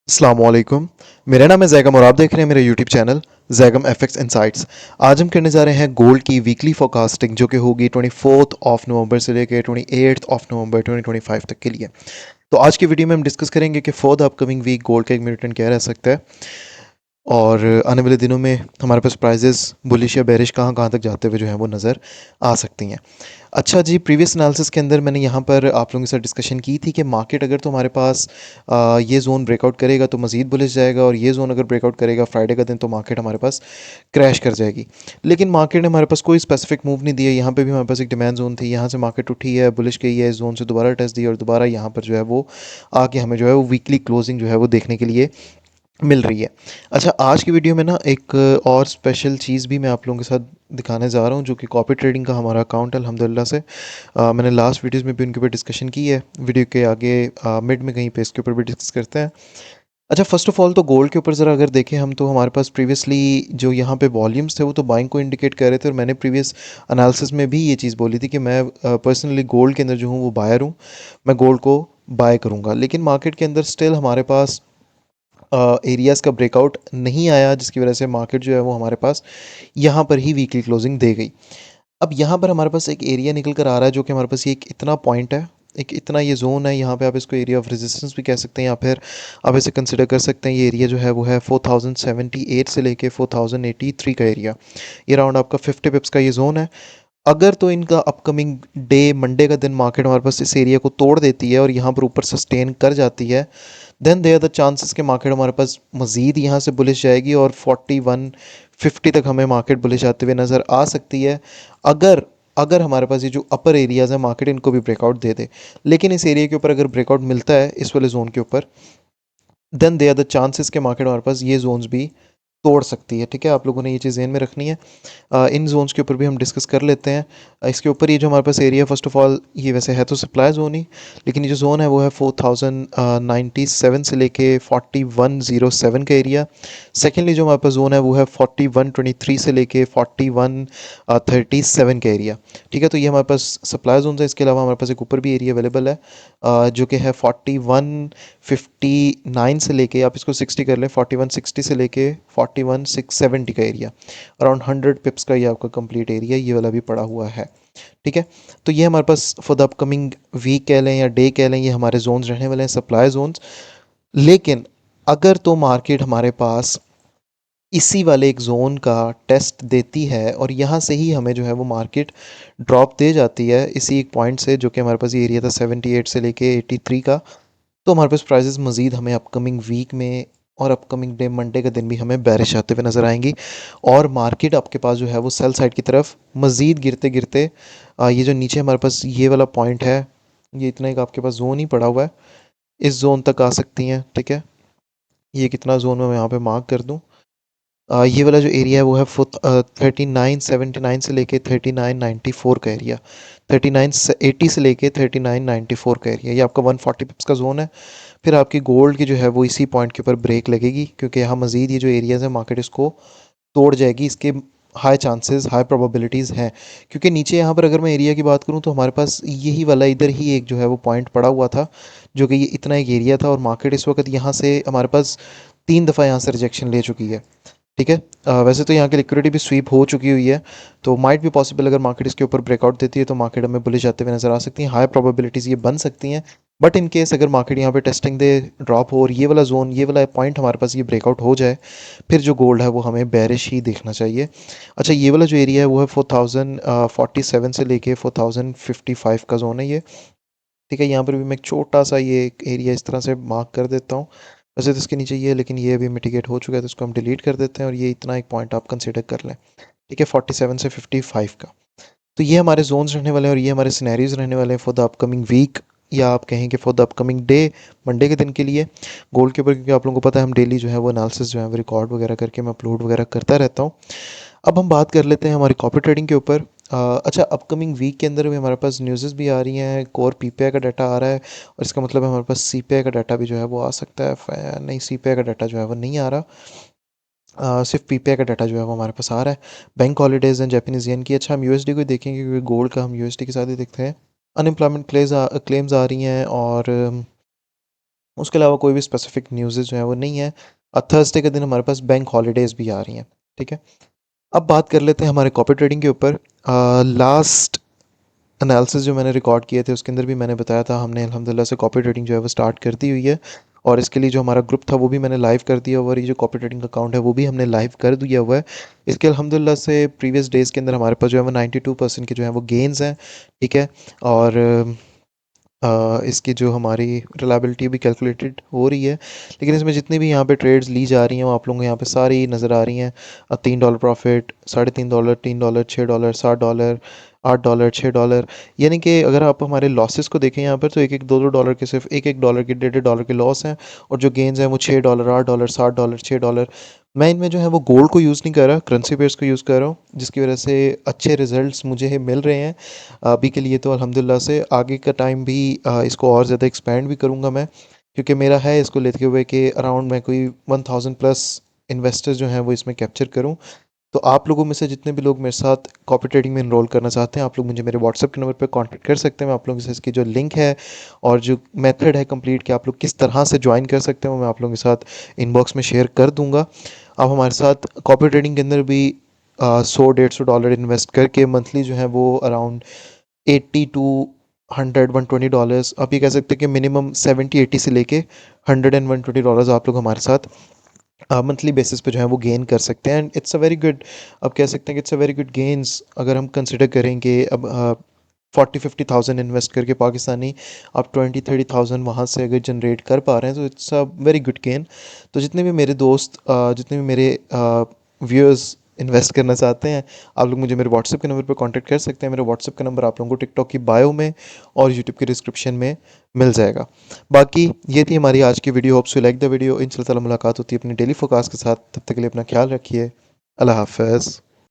अस्सलाम वालेकुम। मेरा नाम है जैगम और आप देख रहे हैं मेरा YouTube channel Zaigham FX insights. आज हम करने जा रहे हैं गोल्ड की वीकली फोरकास्टिंग जो कि होगी 24 से लेकर 28 नवंबर 2025 तक के लिए। तो आज की वीडियो में हम डिस्कस करेंगे कि for the upcoming week gold का एक मिलिटन क्या रह सकता है और आने वाले दिनों में हमारे पास प्राइजेस बुलिश या बेरिश कहाँ कहाँ तक जाते हुए जो है वो नज़र आ सकती हैं। अच्छा जी, प्रीवियस एनालिसिस के अंदर मैंने यहाँ पर आप लोगों के साथ डिस्कशन की थी कि मार्केट अगर तो हमारे पास ये ज़ोन ब्रेकआउट करेगा तो मज़ीद बुलिश जाएगा और ये ज़ोन अगर ब्रेकआउट करेगा फ्राइडे का दिन तो मार्केट हमारे पास क्रैश कर जाएगी। लेकिन मार्केट ने हमारे पास कोई स्पेसिफिक मूव नहीं दिया। यहाँ पे भी हमारे पास एक डिमांड जोन थी, यहाँ से मार्केट उठी है, बुलिश गई है, इस जोन से दोबारा टेस्ट दी और दोबारा यहाँ पर जो है वो आके हमें जो है वो वीकली क्लोजिंग जो है वो देखने के लिए मिल रही है। अच्छा, आज की वीडियो में ना एक और स्पेशल चीज़ भी मैं आप लोगों के साथ दिखाने जा रहा हूँ जो कि कॉपी ट्रेडिंग का हमारा अकाउंट है अल्हम्दुलिल्लाह से। मैंने लास्ट वीडियोस में भी उनके ऊपर डिस्कशन की है। वीडियो के आगे मिड में कहीं पे इसके ऊपर भी डिस्कस करते हैं। अच्छा, फर्स्ट ऑफ ऑल तो गोल्ड के ऊपर ज़रा अगर देखें हम तो हमारे पास प्रीवियसली जो यहाँ पे वॉल्यूम्स थे वो तो बाइंग को इंडिकेट कर रहे थे और मैंने प्रीवियस एनालिसिस में भी ये चीज़ बोली थी कि मैं पर्सनली गोल्ड के अंदर जो हूँ वो बायर हूँ, मैं गोल्ड को बाय करूँगा। लेकिन मार्केट के अंदर स्टिल हमारे पास एरियाज़ का ब्रेकआउट नहीं आया जिसकी वजह से मार्केट जो है वो हमारे पास यहाँ पर ही वीकली क्लोजिंग दे गई। अब यहाँ पर हमारे पास एक एरिया निकल कर आ रहा है जो कि हमारे पास ये एक इतना पॉइंट है, एक इतना ये जोन है, यहाँ पे आप इसको एरिया ऑफ रेजिस्टेंस भी कह सकते हैं या फिर आप इसे कंसिडर कर सकते हैं ये एरिया जो है वो है 4078 से लेके 4083 का एरिया। ये राउंड आपका 50 पिप्स का ये जोन है। अगर तो इनका अपकमिंग डे मंडे का दिन मार्केट हमारे पास इस एरिया को तोड़ देती है और यहाँ पर ऊपर सस्टेन कर जाती है, देन देयर द चांसेस के मार्केट हमारे पास मज़ीद यहाँ से बुलिश जाएगी और 4150 तक हमें मार्केट बुलिश आते हुए नज़र आ सकती है। अगर अगर हमारे पास ये जो अपर एरियाज़ है मार्केट इनको भी ब्रेकआउट दे दे। लेकिन इस एरिया के ऊपर अगर ब्रेकआउट मिलता है इस वाले जोन के ऊपर, then they are the chances के मार्केट हमारे पास ये जोन्स भी तोड़ सकती है। ठीक है, आप लोगों ने ये चीज़ ज़हन में रखनी है। इन जोन्स के ऊपर भी हम डिस्कस कर लेते हैं। इसके ऊपर ये जो हमारे पास एरिया फर्स्ट ऑफ ऑल ये वैसे है तो सप्लाई जोन ही, लेकिन ये जो जोन है वो है 4097 से लेके 4107 का एरिया। सेकेंडली जो हमारे पास जोन है वो है 4123 से लेके 4137 का एरिया। ठीक है, तो ये हमारे पास सप्लाई जोन है। इसके अलावा हमारे पास एक ऊपर भी एरिया अवेलेबल है जो कि है 4159 से लेके आप इसको 60 कर लें, 4160 से लेके 41670 का एरिया। अराउंड 100 पिप्स का ये आपका कंप्लीट एरिया ये वाला भी पड़ा हुआ है। ठीक है, तो ये हमारे पास फॉर द अपकमिंग वीक कह लें या डे कह लें, ये हमारे जोन्स रहने वाले हैं, सप्लाई जोन्स। लेकिन अगर तो मार्केट हमारे पास इसी वाले एक जोन का टेस्ट देती है और यहाँ से ही हमें जो है वो मार्केट ड्रॉप दे जाती है इसी एक पॉइंट से जो कि हमारे पास ये एरिया था 78 से लेके 83 का, तो हमारे पास प्राइजेस मज़ीद हमें अपकमिंग वीक में और अपकमिंग डे मंडे का दिन भी हमें बैरिश आते हुए नज़र आएंगी और मार्केट आपके पास जो है वो सेल साइड की तरफ मज़ीद गिरते गिरते ये जो नीचे हमारे पास ये वाला पॉइंट है, ये इतना एक आपके पास जोन ही पड़ा हुआ है, इस जोन तक आ सकती हैं। ठीक है, ये कितना जोन में मैं यहाँ पे मार्क कर दूँ, ये वाला जो एरिया है वो है 3979 से लेके 3994 का एरिया, 3980 से लेके 3994 का एरिया, ये आपका 140 पिप्स का जोन है। फिर आपकी गोल्ड की जो है वो इसी पॉइंट के ऊपर ब्रेक लगेगी क्योंकि यहाँ मज़ीद ये जो एरियाज़ है मार्केट इसको तोड़ जाएगी, इसके हाई चांसेस हाई प्रोबेबिलिटीज़ हैं। क्योंकि नीचे यहाँ पर अगर मैं एरिया की बात करूँ तो हमारे पास यही वाला इधर ही एक जो है वो पॉइंट पड़ा हुआ था जो कि ये इतना एक एरिया था और मार्केट इस वक्त यहाँ से हमारे पास 3 दफ़ा यहाँ से रिजेक्शन ले चुकी है। ठीक है, वैसे तो यहाँ की लिक्विडिटी भी स्वीप हो चुकी हुई है, तो माइट भी पॉसिबल अगर मार्केट इसके ऊपर ब्रेकआउट देती है तो मार्केट हमें बुलिश आते हुए नज़र आ सकती हैं, हाई प्रोबेबिलिटीज़ ये बन सकती हैं। बट इन केस अगर मार्केट यहाँ पे टेस्टिंग दे, ड्रॉप हो और ये वाला जोन ये वाला पॉइंट हमारे पास ये ब्रेकआउट हो जाए, फिर जो गोल्ड है वो हमें बेरिश ही देखना चाहिए। अच्छा, ये वाला जो एरिया है वो है 4047 से लेके 4055 का जोन है ये। ठीक है, यहाँ पर भी मैं एक छोटा सा ये एक एरिया इस तरह से मार्क कर देता हूँ। वैसे तो इसके नीचे ये है लेकिन ये अभी मिटिगेट हो चुका है तो इसको हम डिलीट कर देते हैं और ये इतना एक पॉइंट आप कंसिडर कर लें। ठीक है, 47 से 55 का। तो ये हमारे जोन्स रहने वाले हैं और ये हमारे सिनेरियोज रहने वाले हैं फॉर द अपकमिंग वीक या आप कहें कि for the upcoming day Monday के दिन के लिए गोल्ड के ऊपर, क्योंकि आप लोगों को पता है हम डेली जो है वो एनालिसिस जो है वो रिकॉर्ड वगैरह करके मैं अपलोड वगैरह करता रहता हूँ। अब हम बात कर लेते हैं हमारी कॉपी ट्रेडिंग के ऊपर। अच्छा, अपकमिंग वीक के अंदर भी हमारे पास न्यूज़ भी आ रही हैं, कोर पीपीआई का डाटा आ रहा है और इसका मतलब है हमारे पास सीपीआई का डाटा भी जो है वो आ सकता है। नहीं, सीपीआई का डाटा जो है वो नहीं आ रहा, सिर्फ पीपीआई का डाटा जो है वो हमारे पास आ रहा है। Bank holidays and Japanese yen की। अच्छा, हम यूएसडी को ही देखेंगे क्योंकि गोल्ड का हम यूएसडी के साथ ही देखते हैं। अनएम्प्लॉयमेंट क्लेम्स आ रही हैं और उसके अलावा कोई भी स्पेसिफिक न्यूज़ जो है वो नहीं है। थर्सडे के दिन हमारे पास बैंक हॉलीडेज़ भी आ रही हैं। ठीक है, अब बात कर लेते हैं हमारे कॉपी ट्रेडिंग के ऊपर। लास्ट एनालिसिस जो मैंने रिकॉर्ड किए थे उसके अंदर भी मैंने बताया था हमने अल्हम्दुलिल्लाह से कॉपी ट्रेडिंग जो है वो स्टार्ट कर दी हुई है, और इसके लिए जो हमारा ग्रुप था वो भी मैंने लाइव कर दिया हुआ है, और ये जो कॉपी ट्रेडिंग अकाउंट है वो भी हमने लाइव कर दिया हुआ है। इसके अल्हम्दुलिल्लाह से प्रीवियस डेज़ के अंदर हमारे पास जो है वो 92% के जो है वो गेंस हैं। ठीक है, और इसकी जो हमारी रिलायबिलिटी भी कैलकुलेटेड हो रही है, लेकिन इसमें जितनी भी यहाँ पे ट्रेड्स ली जा रही हैं वो आप लोगों को यहाँ पे सारी नज़र आ रही हैं। $3 प्रॉफिट, $3.5, $3, $6, $7, $8, $6। यानी कि अगर आप हमारे लॉसेस को देखें यहाँ पर, तो एक एक दो दो डॉलर के, सिर्फ एक एक डॉलर के, डेढ़ डेढ़ डॉलर के लॉस हैं, और जो गेंस हैं वो $6, $8, $7, $6। मैं इनमें जो है वो गोल्ड को यूज़ नहीं कर रहा, करेंसी पेयर्स को यूज़ कर रहा हूँ, जिसकी वजह से अच्छे रिजल्ट्स मुझे मिल रहे हैं अभी के लिए। तो अल्हम्दुलिल्लाह से आगे का टाइम भी इसको और ज़्यादा एक्सपेंड भी करूँगा मैं, क्योंकि मेरा है इसको लेते हुए कि अराउंड मैं कोई 1000 प्लस इन्वेस्टर्स जो हैं वो इसमें कैप्चर करूँ। तो आप लोगों में से जितने भी लोग मेरे साथ कॉपी ट्रेडिंग में इनरोल करना चाहते हैं, आप लोग मुझे मेरे व्हाट्सएप के नंबर पे कांटेक्ट कर सकते हैं। मैं आप लोगों से इसकी जो लिंक है और जो मेथड है कंप्लीट कि आप लोग किस तरह से ज्वाइन कर सकते हैं, वो मैं आप लोगों के साथ इनबॉक्स में शेयर कर दूंगा। आप हमारे साथ कॉपी ट्रेडिंग के अंदर भी 100 150 डॉलर इन्वेस्ट करके मंथली जो है वो अराउंड 80 टू 100 120 डॉलर्स, आप ये कह सकते हैं कि मिनिमम 70 80 से लेके 100 120 डॉलर्स आप लोग हमारे साथ मंथली बेसिस पे जो है वो गेन कर सकते हैं। And it's a very good, अब कह सकते हैं कि it's a very good gains. अगर हम कंसिडर करेंगे अब 40 50 थाउजेंड इन्वेस्ट करके पाकिस्तानी आप 20 30 थाउजेंड वहाँ से अगर जनरेट कर पा रहे हैं, तो it's a very good gain. तो जितने भी मेरे दोस्त जितने भी मेरे व्यूअर्स इन्वेस्ट करना चाहते हैं, आप लोग मुझे मेरे व्हाट्सएप के नंबर पर कांटेक्ट कर सकते हैं। मेरा व्हाट्सएप का नंबर आप लोगों को टिकटॉक की बायो में और यूट्यूब के डिस्क्रिप्शन में मिल जाएगा। बाकी ये थी हमारी आज की video. Hopes you like the video. इंशाल्लाह ताला मुलाकात होती है अपनी डेली फोकास्ट के साथ। तब तक के लिए अपना ख्याल रखिए। अल्लाह हाफ़िज़।